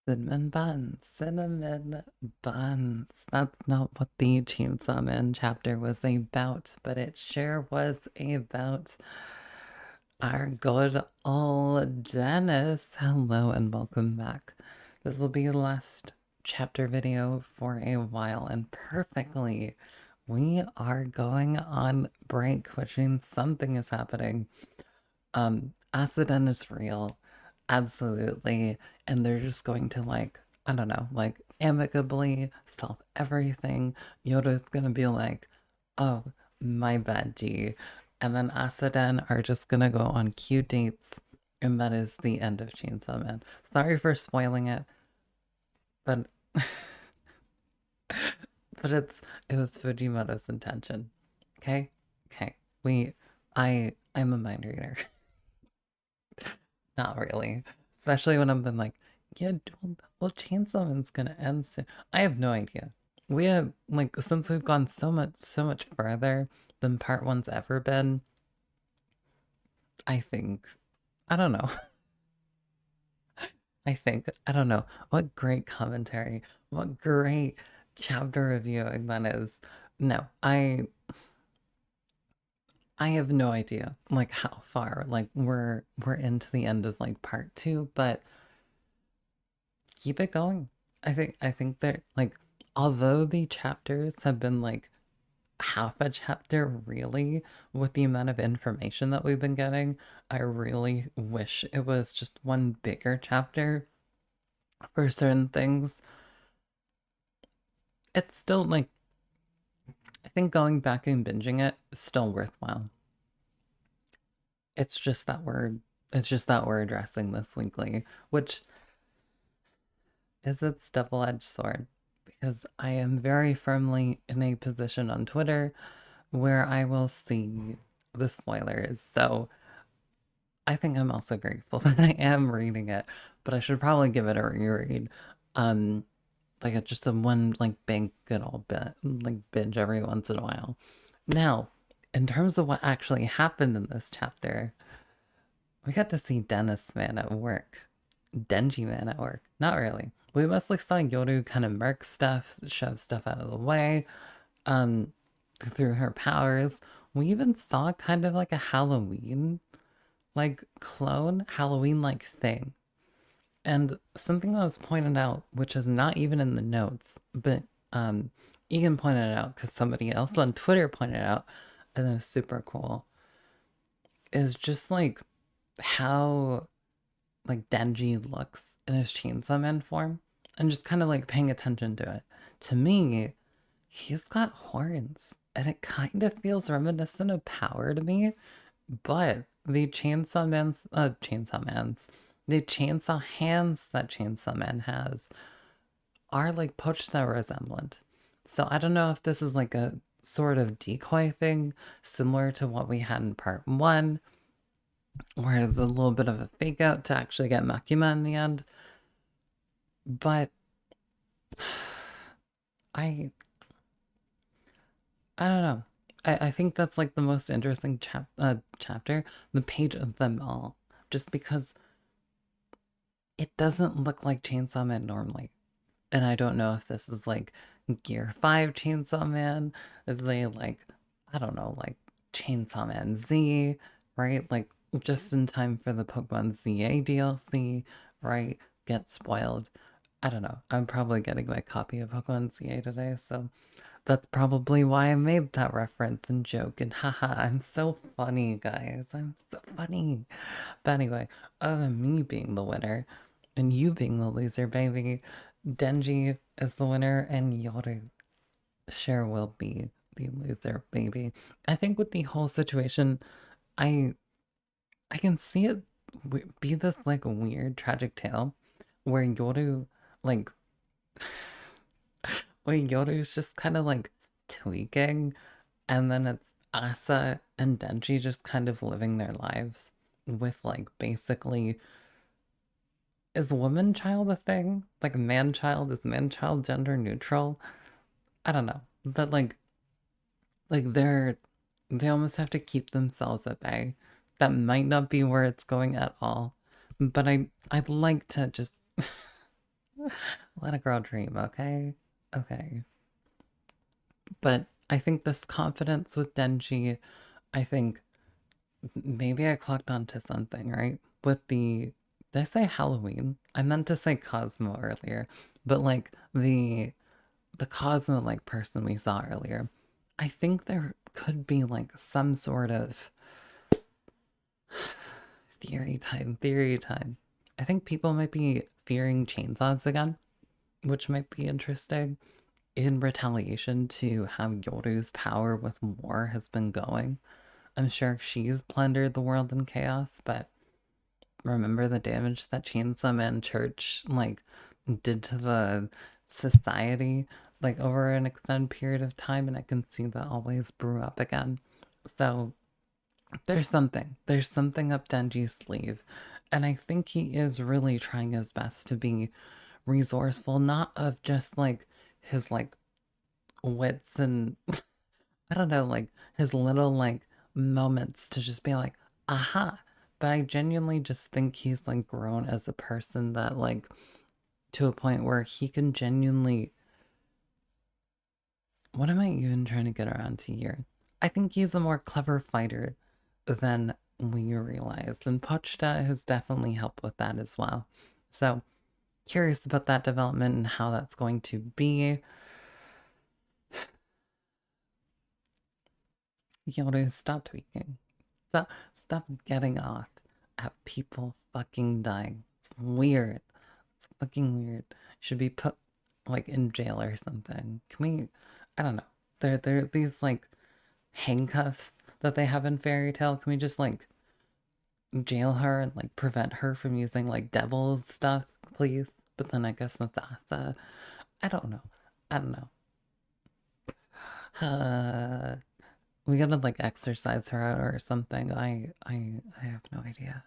Cinnamon buns, cinnamon buns. That's not what the Chainsaw Man chapter was about, but it sure was about our good old Dennis. Hello and welcome back. This will be the last chapter video for a while, and perfectly, we are going on break, which means something is happening. AsaDen is real, absolutely, and they're just going to like, I don't know, like amicably solve everything. Yoda's gonna be like, oh, my bad, G. And then AsaDen are just gonna go on cute dates, and that is the end of Chainsaw Man. Sorry for spoiling it, but but it was Fujimoto's intention. Okay? Okay. I'm a mind reader. Not really. Especially when I've been like, yeah, well, Chainsaw Man's gonna end soon. I have no idea. We have like since we've gone so much further than part one's ever been. I think I don't know. I don't know. What great commentary. What great chapter reviewing that is. No, I have no idea like how far like we're into the end of like part two, but keep it going. I think that like although the chapters have been like half a chapter really with the amount of information that we've been getting, I really wish it was just one bigger chapter for certain things. It's still like I think going back and binging it is still worthwhile. It's just that we're addressing this weekly, which is its double-edged sword because I am very firmly in a position on Twitter where I will see the spoilers. So I think I'm also grateful that I am reading it, but I should probably give it a reread. Um, like a, just a one like big good old bit like binge every once in a while. Now, in terms of what actually happened in this chapter, we got to see Dennis man at work. Denji man at work. Not really. We mostly saw Yoru kind of murk stuff, shove stuff out of the way, um, through her powers. We even saw kind of like a Halloween, like clone, Halloween like thing. And something that was pointed out, which is not even in the notes, but Egan pointed it out because somebody else on Twitter pointed it out, and it was super cool, is just like how like Denji looks in his Chainsaw Man form and just kind of like paying attention to it. To me, he's got horns and it kind of feels reminiscent of Power to me, but the chainsaw hands that Chainsaw Man has are like poached resemblant. So I don't know if this is like a sort of decoy thing similar to what we had in part one, whereas a little bit of a fake out to actually get Makima in the end. But I I don't know. I think that's like the most interesting chapter, the page of them all, just because it doesn't look like Chainsaw Man normally. And I don't know if this is like Gear 5 Chainsaw Man, is they like, I don't know, like Chainsaw Man Z, right? Like just in time for the Pokemon ZA DLC, right? Get spoiled. I don't know. I'm probably getting my copy of Pokemon ZA today, so that's probably why I made that reference and joke. And haha, I'm so funny, guys. I'm so funny. But anyway, other than me being the winner and you being the loser, baby, Denji is the winner and Yoru sure will be the loser, baby. I think with the whole situation, I I can see it be this like weird tragic tale where Yoru like where Yoru's just kind of like tweaking, and then it's Asa and Denji just kind of living their lives with like basically, is woman child a thing? Like man child, is man child gender neutral? I don't know. But like they almost have to keep themselves at bay. That might not be where it's going at all. But I'd like to just Let a girl dream, okay? Okay. But I think this confidence with Denji, I think maybe I clocked onto something, right? With the, did I say Halloween? I meant to say Cosmo earlier, but like the Cosmo like person we saw earlier, I think there could be like some sort of theory time, theory time. I think people might be fearing chainsaws again, which might be interesting in retaliation to how Yoru's power with war has been going. I'm sure she's plundered the world in chaos, but remember the damage that Chainsaw Man Church like did to the society like over an extended period of time, and I can see that always brew up again. So there's something up Denji's sleeve, and I think he is really trying his best to be resourceful, not of just like his like wits and I don't know, like his little like moments to just be like, aha. But I genuinely just think he's like grown as a person that like to a point where he can genuinely, what am I even trying to get around to here? I think he's a more clever fighter than we realized. And Pochta has definitely helped with that as well. So curious about that development and how that's going to be. Yoru, stop tweaking. Stop getting off at people fucking dying. It's weird. It's fucking weird. Should be put like in jail or something. Can we? I don't know. There these like handcuffs that they have in Fairy Tale. Can we just like jail her and like prevent her from using like devil's stuff, please? But then I guess that's Asa. I don't know. I don't know. We gotta like exercise her out or something. I have no idea.